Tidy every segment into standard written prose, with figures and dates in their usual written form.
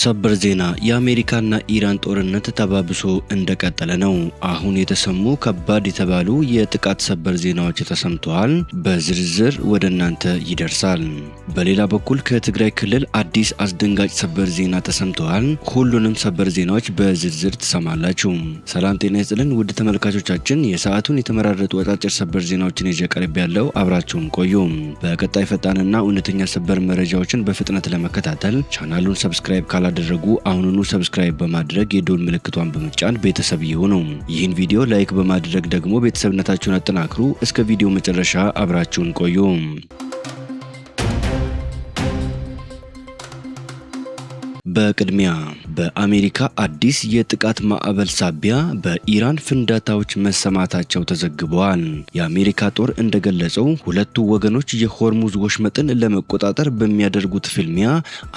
ሰበር ዜና የአሜሪካና ኢራን ጦርነት ተባብሶ እንደቀጠለ ነው። አሁን የተሰሙ ከባድ የተባሉ የጥቃት ሰበር ዜናዎች ተሰምተዋል። በዝርዝር ወደ እናንተ ይደርሳል። በሌላ በኩል ከትግራይ ክልል አዲስ አስደንጋጭ ሰበር ዜና ተሰምተዋል። ሁሉንም ሰበር ዜናዎች በዝርዝር ትሰማላችሁ። ሰላም ጤና ይስጥልን ውድ ተመልካቾቻችን፣ የሰዓቱን የተመራረጡ አጫጭር ሰበር ዜናዎችን ይዤ ቀርብ ያለው አብራችሁን ቆዩ። በቀጣይ ፈጣንና እውነተኛ ሰበር መረጃዎችን በፍጥነት ለመከታተል ቻናሉን ሰብስክራይብ ካላደረጉ አሁኑኑ ሰብስክራይብ በማድረግ የደወል ምልክቷን በመጫን ቤተሰብ ይሁኑ። ይህን ቪዲዮ ላይክ በማድረግ ደግሞ ቤተሰብነታችሁን አጠናክሩ። እስከ ቪዲዮ መጨረሻ አብራችሁን ቆዩ። በቅድሚያ በአሜሪካ አዲስ የጥቃት ማዕበል ሳቢያ በኢራን ፍንዳታዎች መሰማታቸው ተዘግበዋል። የአሜሪካ ጦር እንደገለጸው ሁለቱ ወገኖች የሆርሙዝ ወሽመጥን ለመቆጣጠር በሚያደርጉት ፍልሚያ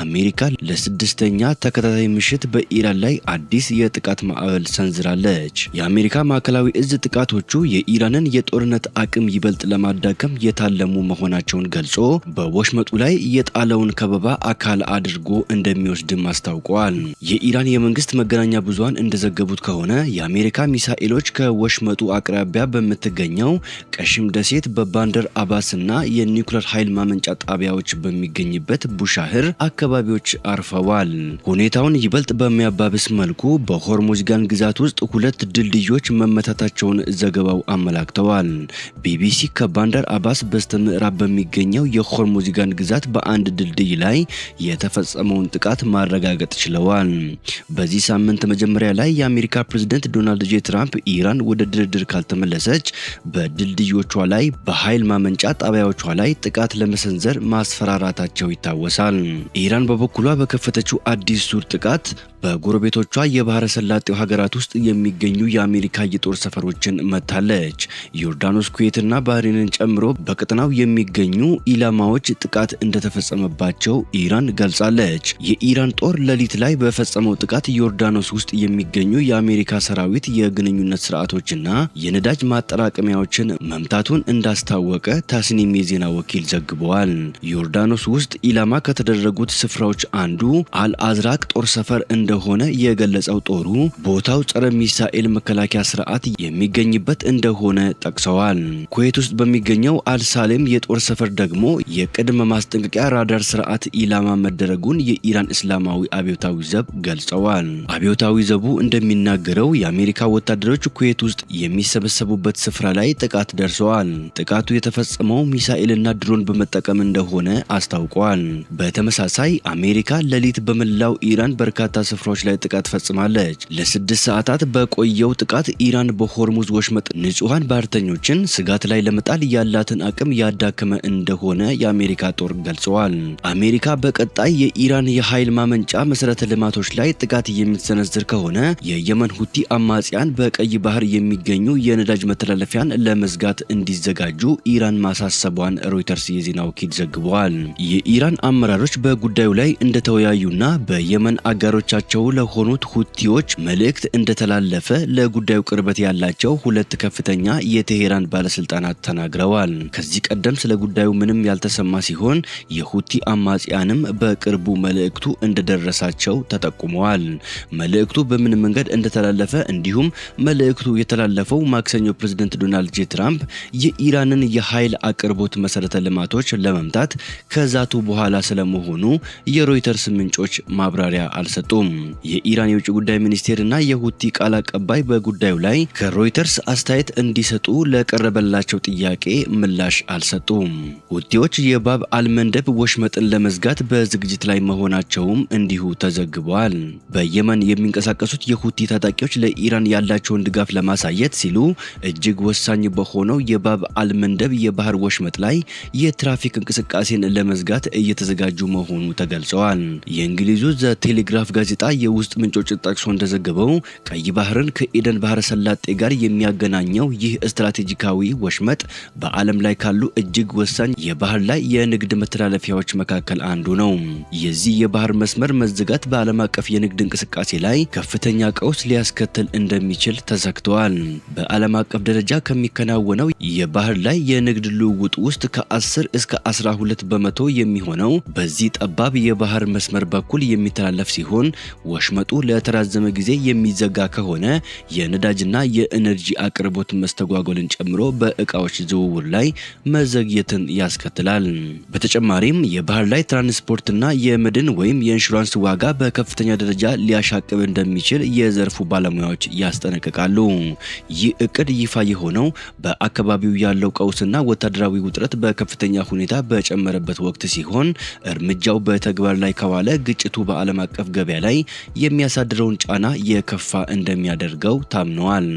አሜሪካ ለስድስተኛ ተከታታይ ምሽት በኢራን ላይ አዲስ የጥቃት ማዕበል ሰንዝራለች። የአሜሪካ ማዕከላዊ እዝ ጥቃቶቹ የኢራንን የጦርነት አቅም ይበልጥ ለማዳከም የታለሙ መሆናቸውን ገልጾ በወሽመጡ ላይ የጣለውን ከበባ አካል አድርጎ እንደሚወስድም አስታውቀዋል። የኢራን የመንግስት መገናኛ ብዙሃን እንደዘገቡት ከሆነ የአሜሪካ ሚሳኤሎች ከወሽመጡ አቅራቢያ በምትገኘው ቀሽም ደሴት በባንደር አባስና የኒውክሌር ኃይል ማመንጫ ጣቢያዎች በሚገኝበት ቡሻህር አካባቢዎች አርፈዋል። ሁኔታውን ይበልጥ በሚያባብስ መልኩ በሆርሙዝጋን ግዛት ውስጥ ሁለት ድልድዮች መመታታቸውን ዘገባው አመላክተዋል። ቢቢሲ ከባንደር አባስ በስተምዕራብ በሚገኘው የሆርሙዝጋን ግዛት በአንድ ድልድይ ላይ የተፈጸመውን ጥቃት ማረጋገጥ ችለዋል። በዚህ ሳምንት መጀመሪያ ላይ የአሜሪካ ፕሬዝዳንት ዶናልድ ጄ ትራምፕ ኢራን ወደ ድርድር ካልተመለሰች በድልድዮቿ ላይ በኃይል ማመንጫ ጣቢያዎቿ ላይ ጥቃት ለመሰንዘር ማስፈራራታቸው ይታወሳል። ኢራን በበኩሏ በከፈተችው አዲስ ዙር ጥቃት በጎረቤቶቿ የባህረ ሰላጤው ሀገራት ውስጥ የሚገኙ የአሜሪካ የጦር ሰፈሮችን መታለች። ዮርዳኖስ፣ ኩዌትና ባህሬንን ጨምሮ በቀጠናው የሚገኙ ኢላማዎች ጥቃት እንደተፈጸመባቸው ኢራን ገልጻለች። የኢራን ጦር ሌሊት ላይ በፈጸመው ጥቃት ዮርዳኖስ ውስጥ የሚገኙ የአሜሪካ ሰራዊት የግንኙነት ስርዓቶችና የነዳጅ ማጠራቀሚያዎችን መምታቱን እንዳስታወቀ ታስኒም የዜና ወኪል ዘግበዋል። ዮርዳኖስ ውስጥ ኢላማ ከተደረጉት ስፍራዎች አንዱ አልአዝራቅ ጦር ሰፈር እንደሆነ የገለጸው ጦሩ ቦታው ጸረ ሚሳኤል መከላከያ ስርዓት የሚገኝበት እንደሆነ ጠቅሰዋል። ኩዌት ውስጥ በሚገኘው አልሳሌም የጦር ሰፈር ደግሞ የቅድመ ማስጠንቀቂያ ራዳር ስርዓት ኢላማ መደረጉን የኢራን እስላማዊ አብዮታዊ ዘብ ገልጸዋል። አብዮታዊ ዘቡ እንደሚናገረው የአሜሪካ ወታደሮች ኩዌት ውስጥ የሚሰበሰቡበት ስፍራ ላይ ጥቃት ደርሰዋል። ጥቃቱ የተፈጸመው ሚሳኤልና ድሮን በመጠቀም እንደሆነ አስታውቋል። በተመሳሳይ አሜሪካ ሌሊት በመላው ኢራን በርካታ ስፍራዎች ላይ ጥቃት ፈጽማለች። ለ6 ሰዓታት በቆየው ጥቃት ኢራን በሆርሙዝ ወሽመጥ ንጹሃን ባህርተኞችን ስጋት ላይ ለመጣል ያላትን አቅም ያዳከመ እንደሆነ የአሜሪካ ጦር ገልጸዋል። አሜሪካ በቀጣይ የኢራን የኃይል ማመንጫ መሰረተ ልማቶች ላይ ጥቃት የምትሰነዝር ከሆነ የየመን ሁቲ አማጽያን በቀይ ባህር የሚገኙ የነዳጅ መተላለፊያን ለመዝጋት እንዲዘጋጁ ኢራን ማሳሰቧን ሮይተርስ የዜና ወኪል ዘግቧል። የኢራን አመራሮች በጉዳዩ ላይ እንደተወያዩና በየመን አጋሮቻቸው ለሆኑት ሁቲዎች መልእክት እንደተላለፈ ለጉዳዩ ቅርበት ያላቸው ሁለት ከፍተኛ የቴሄራን ባለስልጣናት ተናግረዋል። ከዚህ ቀደም ስለ ጉዳዩ ምንም ያልተሰማ ሲሆን የሁቲ አማጽያንም በቅርቡ መልእክቱ እንደደረሳቸው ተጠቁመዋል። መልእክቱ በምን መንገድ እንደተላለፈ እንዲሁም መልእክቱ የተላለፈው ማክሰኞ ፕሬዝዳንት ዶናልድ ጄ ትራምፕ የኢራንን የኃይል አቅርቦት መሰረተ ልማቶች ለመምታት ከዛቱ በኋላ ስለመሆኑ የሮይተርስ ምንጮች ማብራሪያ አልሰጡም። የኢራን የውጭ ጉዳይ ሚኒስቴርና የሁቲ ቃል አቀባይ በጉዳዩ ላይ ከሮይተርስ አስተያየት እንዲሰጡ ለቀረበላቸው ጥያቄ ምላሽ አልሰጡም። ሁቲዎች የባብ አልመንደብ ወሽመጥን ለመዝጋት በዝግጅት ላይ መሆናቸውም እንዲሁ ተዘግቧል። በየመን የሚንቀሳቀሱት የሁቲ ታጣቂዎች ለኢራን ያላቸውን ድጋፍ ለማሳየት ሲሉ እጅግ ወሳኝ በሆነው የባብ አልመንደብ የባህር ወሽመጥ ላይ የትራፊክ እንቅስቃሴን ለመዝጋት እየተዘጋጁ መሆኑ ተገልጸዋል። የእንግሊዙ ዘ ቴሌግራፍ ጋዜጣ የውስጥ ምንጮችን ጠቅሶ እንደዘገበው ቀይ ባህርን ከኤደን ባህረ ሰላጤ ጋር የሚያገናኘው ይህ ስትራቴጂካዊ ወሽመጥ በዓለም ላይ ካሉ እጅግ ወሳኝ የባህር ላይ የንግድ መተላለፊያዎች መካከል አንዱ ነው። የዚህ የባህር መስመር መስመር መዘጋት በዓለም አቀፍ የንግድ እንቅስቃሴ ላይ ከፍተኛ ቀውስ ሊያስከትል እንደሚችል ተሰግቷል። በዓለም አቀፍ ደረጃ ከሚከናወነው የባህር ላይ የንግድ ልውውጥ ውስጥ ከ10 እስከ 12 በመቶ የሚሆነው በዚህ ጠባብ የባህር መስመር በኩል የሚተላለፍ ሲሆን ወሽመጡ ለተራዘመ ጊዜ የሚዘጋ ከሆነ የነዳጅና የኤነርጂ አቅርቦት መስተጓጎልን ጨምሮ በእቃዎች ዝውውር ላይ መዘግየትን ያስከትላል። በተጨማሪም የባህር ላይ ትራንስፖርትና የመድን ወይም የኢንሹራንስ ዋጋ በከፍተኛ ደረጃ ሊያሻቅብ እንደሚችል የዘርፉ ባለሙያዎች ያስጠነቅቃሉ። ይህ እቅድ ይፋ የሆነው በአካባቢው ያለው ቀውስና ወታደራዊ ውጥረት በከፍተኛ ሁኔታ በጨመረበት ወቅት ሲሆን እርምጃው በተግባር ላይ ከዋለ ግጭቱ በዓለም አቀፍ ገበያ ላይ የሚያሳድረውን ጫና የከፋ እንደሚያደርገው ታምነዋል።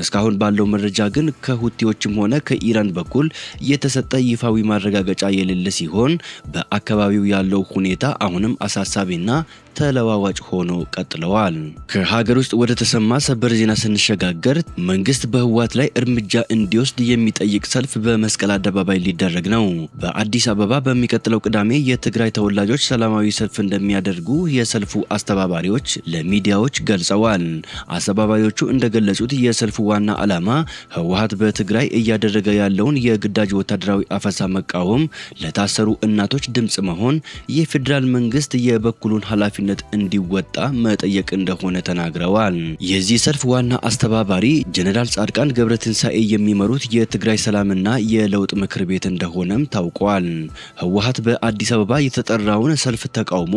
እስካሁን ባለው መረጃ ግን ከሁቲዎችም ሆነ ከኢራን በኩል የተሰጠ ይፋዊ ማረጋገጫ የሌለ ሲሆን በአካባቢው ያለው ሁኔታ አሁንም አሳሳቢና ተለዋዋጭ ሆኖ ቀጥለዋል። ከሀገር ውስጥ ወደ ተሰማ ሰበር ዜና ስንሸጋገር መንግስት በህወሓት ላይ እርምጃ እንዲወስድ የሚጠይቅ ሰልፍ በመስቀል አደባባይ ሊደረግ ነው። በአዲስ አበባ በሚቀጥለው ቅዳሜ የትግራይ ተወላጆች ሰላማዊ ሰልፍ እንደሚያደርጉ የሰልፉ አስተባባሪዎች ለሚዲያዎች ገልጸዋል። አስተባባሪዎቹ እንደገለጹት የሰልፉ ዋና ዓላማ ህወሓት በትግራይ እያደረገ ያለውን የግዳጅ ወታደራዊ አፈሳ መቃወም፣ ለታሰሩ እናቶች ድምጽ መሆን፣ የፌዴራል መንግስት የበኩሉን ኃላፊነት እንዲወጣ መጠየቅ እንደሆነ ተናግረዋል። የዚህ ሰልፍ ዋና አስተባባሪ ጀነራል ጻድቃን ገብረትንሳኤ የሚመሩት የትግራይ ሰላምና የለውጥ ምክር ቤት እንደሆነም ታውቋል። ህወሓት በአዲስ አበባ የተጠራውን ሰልፍ ተቃውሞ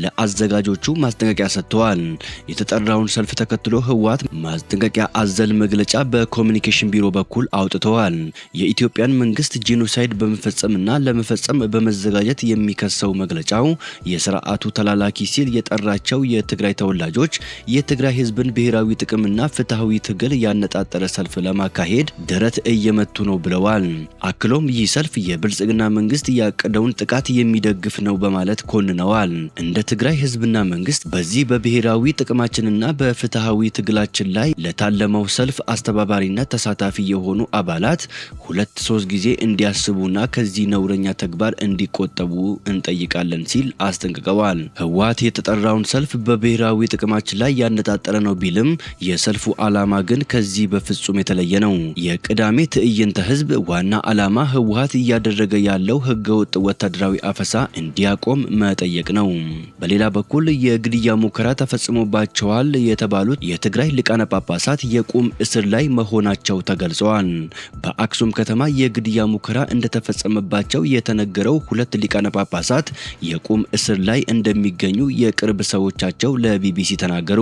ለአዘጋጆቹ ማስጠንቀቂያ ሰጥተዋል። የተጠራውን ሰልፍ ተከትሎ ህወሓት ማስጠንቀቂያ አዘል መግለጫ በኮሚኒኬሽን ቢሮ በኩል አውጥተዋል። የኢትዮጵያን መንግስት ጄኖሳይድ በመፈጸምና ለመፈጸም በመዘጋጀት የሚከሰው መግለጫው የስርዓቱ ተላላኪ ሲል የጠራቸው የትግራይ ተወላጆች የትግራይ ህዝብን ብሔራዊ ጥቅምና ፍትሃዊ ትግል ያነጣጠረ ሰልፍ ለማካሄድ ደረት እየመቱ ነው ብለዋል። አክሎም ይህ ሰልፍ የብልጽግና መንግስት ያቀደውን ጥቃት የሚደግፍ ነው በማለት ኮንነዋል። እንደ ትግራይ ህዝብና መንግስት በዚህ በብሔራዊ ጥቅማችንና በፍትሃዊ ትግላችን ላይ ለታለመው ሰልፍ አስተባባሪነት ተሳታፊ የሆኑ አባላት 2-3 ጊዜ እንዲያስቡና ከዚህ ነውረኛ ተግባር እንዲቆጠቡ እንጠይቃለን ሲል አስጠንቅቀዋል። ህወሓት የተጠራውን ሰልፍ በብሔራዊ ጥቅማችን ላይ ያነጣጠረ ነው ቢልም የሰልፉ ዓላማ ግን ከዚህ በፍጹም የተለየ ነው። የቅዳሜ ትዕይንተ ህዝብ ዋና ዓላማ ህወሓት እያደረገ ያለው ህገወጥ ወታደራዊ አፈሳ እንዲያቆም መጠየቅ ነው። በሌላ በኩል የግድያ ሙከራ ተፈጽሞባቸዋል የተባሉት የትግራይ ሊቃነ ጳጳሳት የቁም እስር ላይ መሆናቸው ተገልጸዋል። በአክሱም ከተማ የግድያ ሙከራ እንደተፈጸመባቸው የተነገረው 2 ሊቃነ ጳጳሳት የቁም እስር ላይ እንደሚገኙ የቅርብ ሰዎቻቸው ለቢቢሲ ተናገሩ።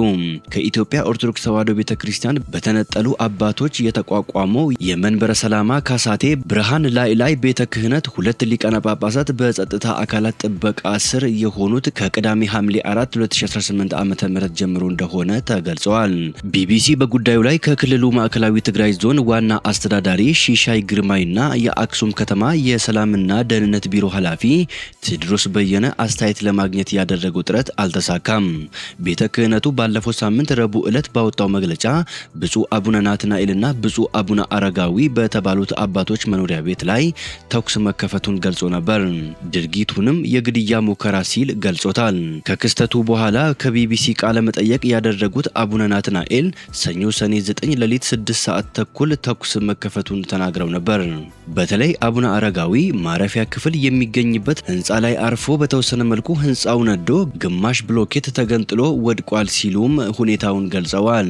ከኢትዮጵያ ኦርቶዶክስ ተዋሕዶ ቤተክርስቲያን በተነጠሉ አባቶች የተቋቋመው የመንበረ ሰላማ ካሳቴ ብርሃን ላይ ቤተ ክህነት 2 ሊቃነ ጳጳሳት በጸጥታ አካላት ጥበቃ ስር የሆኑት ከቅዳሜ ሐምሌ 4 2018 ዓ.ም ጀምሮ እንደሆነ ተገልጿል። ቢቢሲ በጉዳዩ ላይ ከክልሉ ማዕከላዊ ትግራይ ዞን ዋና አስተዳዳሪ ሺሻይ ግርማይና የአክሱም ከተማ የሰላምና ደህንነት ቢሮ ኃላፊ ቴዎድሮስ በየነ አስተያየት ለማግኘት ያደረገው ጥረት አልተሳካም። ቤተ ክህነቱ ባለፈው ሳምንት ረቡዕ ዕለት ባወጣው መግለጫ ብፁዕ አቡነ ናትናኤልና ብፁዕ አቡነ አረጋዊ በተባሉት አባቶች መኖሪያ ቤት ላይ ተኩስ መከፈቱን ገልጾ ነበር። ድርጊቱንም የግድያ ሙከራ ሲል ገልጾታል። ከክስተቱ በኋላ ከቢቢሲ ቃለ መጠየቅ ያደረጉት አቡነ ናትናኤል ሰኞ ሰኔ 9 ሌሊት 6 ሰዓት ተኩል ተኩስ መከፈቱን ተናግረው ነበር። በተለይ አቡነ አረጋዊ ማረፊያ ክፍል የሚገኝበት ህንፃ ላይ አርፎ በተወሰነ መልኩ ህንፃው ነዶ ግማሽ ብሎኬት ተገንጥሎ ወድቋል ሲሉም ሁኔታውን ገልጸዋል።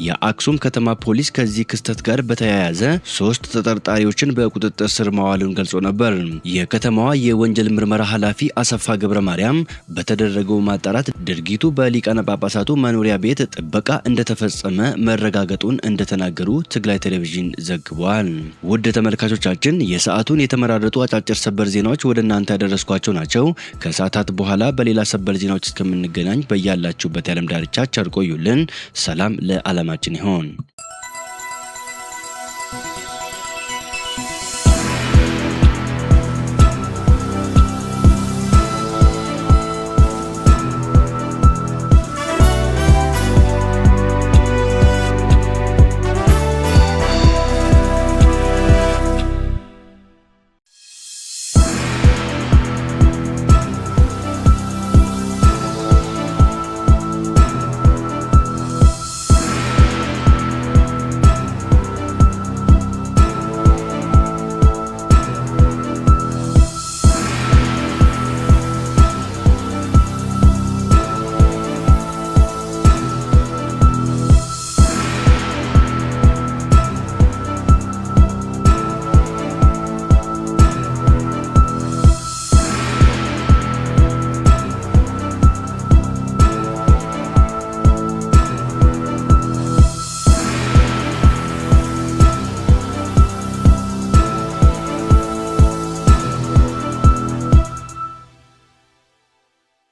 የአክሱም ከተማ ፖሊስ ከዚህ ክስተት ጋር በተያያዘ 3 ተጠርጣሪዎችን በቁጥጥር ስር ማዋሉን ገልጾ ነበር። የከተማዋ የወንጀል ምርመራ ኃላፊ አሰፋ ገብረ ማርያም በተደረገው ማጣራት ድርጊቱ በሊቃነ ጳጳሳቱ መኖሪያ ቤት ጥበቃ እንደተፈጸመ መረጋገጡን እንደተናገሩ ትግራይ ቴሌቪዥን ዘግቧል። ውድ ተመልካቾቻችን የሰዓቱን የተመራረጡ አጫጭር ሰበር ዜናዎች ወደ እናንተ ያደረስኳቸው ናቸው። ከሰዓታት በኋላ በሌላ ሰበር ዜናዎች እስከምንገናኝ በያላችሁበት የዓለም ዳርቻ ቸር ቆዩልን። ሰላም ለዓለማችን ይሁን።